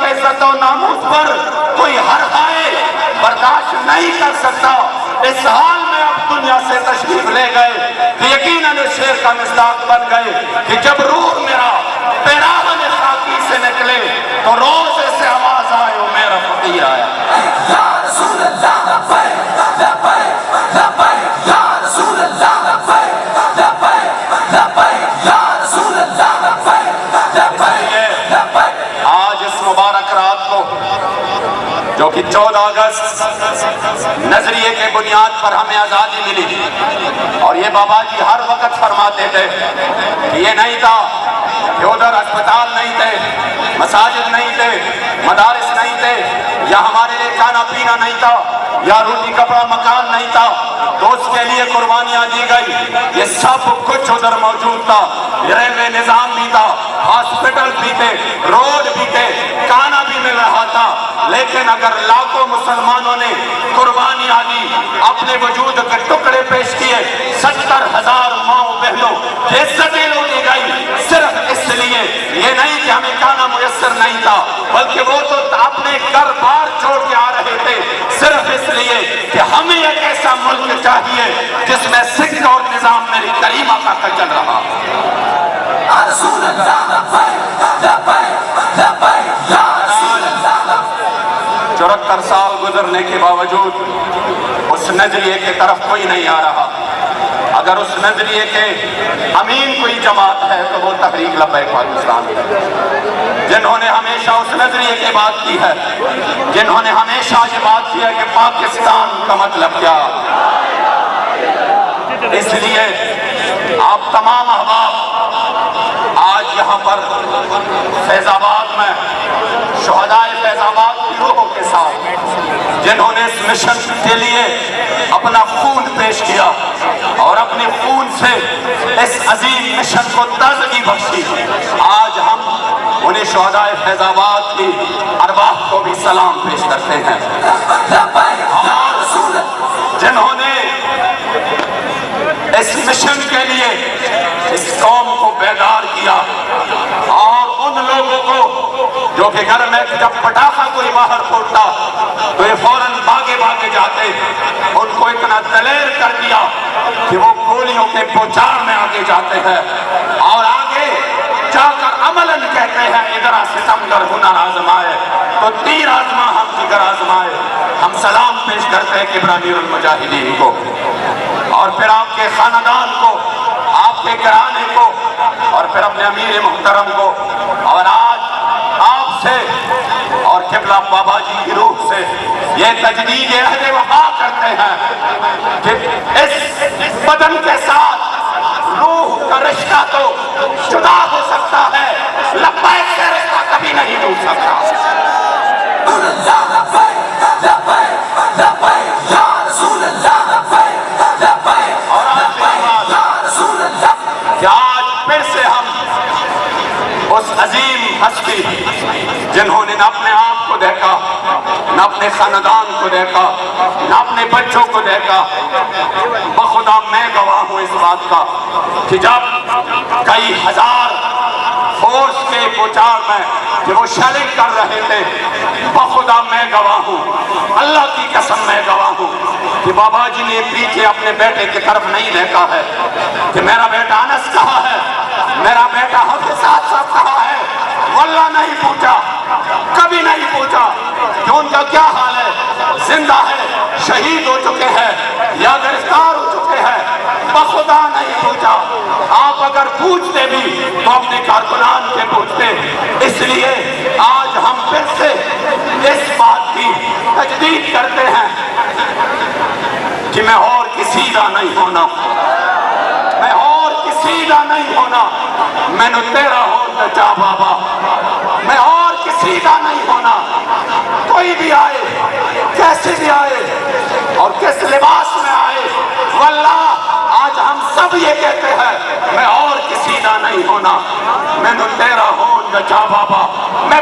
کے عزت و ناموس پر کوئی حرف آئے برداشت نہیں کر سکتا۔ اس حال میں اب دنیا سے تشریف لے گئے کہ یقیناً اس شعر کا مصداق بن گئے کہ جب روح میرا پیراہن خاکی سے نکلے تو روزے سے آواز آئے وہ میرا فقیر آیا۔ یا رسول اللہ لبیک لبیک لبیک یا رسول اللہ لبیک لبیک لبیک یا رسول اللہ لبیک لبیک لبیک۔ آج اس مبارک رات کو جو کہ 14 اگست نظریے کے بنیاد پر ہمیں آزادی ملی، اور یہ بابا جی ہر وقت فرماتے تھے کہ یہ نہیں تھا کہ ادھر اسپتال نہیں تھے، مساجد نہیں تھے، مدارس نہیں تھے، یا ہمارے لیے کھانا پینا نہیں تھا، یا روٹی کپڑا مکان نہیں تھا تو اس کے لیے قربانیاں دی گئی۔ یہ سب کچھ ادھر موجود تھا، ریلوے نظام بھی تھا، ہاسپٹل بھی تھے، روڈ بھی تھے، کھانا بھی مل رہا تھا۔ لیکن اگر لاکھوں مسلمانوں نے قربانیاں دی، اپنے وجود کے ٹکڑے پیش کیے، 70,000 ماؤں بہنوں کی عزتیں لوٹی گئی، صرف اس لیے یہ نہیں کہ ہمیں کھانا میسر نہیں تھا، بلکہ وہ تو اپنے گھر بار چھوڑ کے آ رہے تھے صرف اس لیے کہ ہمیں ایک ایسا ملک چاہیے جس میں سکھ اور نظام میری کریم آقا کا چل رہا۔ یا رسول اللہ لبیک لبیک لبیک یا رسول اللہ۔ 74 سال گزرنے کے باوجود اس نظریے کے طرف کوئی نہیں آ رہا۔ اگر اس نظریے کے امین کوئی جماعت ہے تو وہ تحریک لبیک پاکستان ہے، جنہوں نے ہمیشہ اس نظریے کی بات کی ہے، جنہوں نے ہمیشہ یہ بات کی ہے کہ پاکستان کا مطلب کیا۔ اس لیے آپ تمام احباب آج یہاں پر فیض آباد میں شہدائے فیض آباد کی روحوں کے ساتھ جنہوں نے اس مشن کے لیے اپنا خون پیش کیا اور اپنے خون سے اس عظیم مشن کو تازگی بخشی، آج ہم انہیں شہدائے فیض آباد کی ارواح کو بھی سلام پیش کرتے ہیں، اور جنہوں نے اس مشن کے لیے اس قوم کو بیدار کیا، اور ان لوگوں کو جو کہ گھر میں جب پٹاخہ کوئی باہر پھوٹتا تو یہ فوراً بھاگے بھاگے جاتے، ان کو اتنا دلیر کر دیا کہ وہ گولیوں کے بوچھار میں آگے جاتے ہیں اور آگے جا کر عملاً کہتے ہیں ادھر ستمگر ہنر آزمائے تو تیر آزما ہم جگر آزمائے۔ ہم سلام پیش کرتے ہیں کبرانی المجاہدین کو، اور پھر آپ کے خاندان کو، آپ کے گھرانے کو، اور پھر اپنے امیر محترم کو، اور آج آپ سے اور قبلہ بابا جی کی روح سے یہ تجدید عہد وفا کرتے ہیں کہ اس بدن کے ساتھ روح کا رشتہ تو جدا ہو سکتا ہے، لبیک کا رشتہ کبھی نہیں ٹوٹ سکتا۔ اور آج پھر سے ہم اس عظیم ہستی جنہوں نے نہ اپنے آپ کو دیکھا، نہ اپنے خاندان کو دیکھا، نہ اپنے بچوں کو دیکھا، بخدا میں گواہ ہوں اس بات کا کہ جب کئی ہزار فورس کے بوچھار میں کہ وہ شیلنگ کر رہے تھے، بخدا میں گواہ ہوں، اللہ کی قسم میں گواہ ہوں کہ بابا جی نے پیچھے اپنے بیٹے کی طرف نہیں دیکھا ہے کہ میرا بیٹا انس کہاں ہے، میرا بیٹا حافظ صاحب کہاں ہے، واللہ نہیں پوچھا، کبھی نہیں پوچھا کہ ان کا کیا حال ہے، زندہ ہے، شہید ہو چکے ہیں یا گرفتار ہو چکے ہیں، بخدا نہیں پوچھا۔ آپ اگر پوچھتے بھی تو اپنے کارکنان کے پوچھتے۔ اس لیے آج ہم پھر سے اس بات کی تجدید کرتے ہیں کہ میں اور کسی کا نہیں ہونا، میں اور کسی کا نہیں ہونا، میں نے تیرا ہو چا بابا، میں اور کسی کا نہیں ہونا۔ کوئی بھی آئے، کیسے بھی آئے اور کس لباس میں آئے، واللہ آج ہم سب یہ کہتے ہیں میں اور کسی کا نہیں ہونا، میں نے تیرا ہوں چا بابا، میں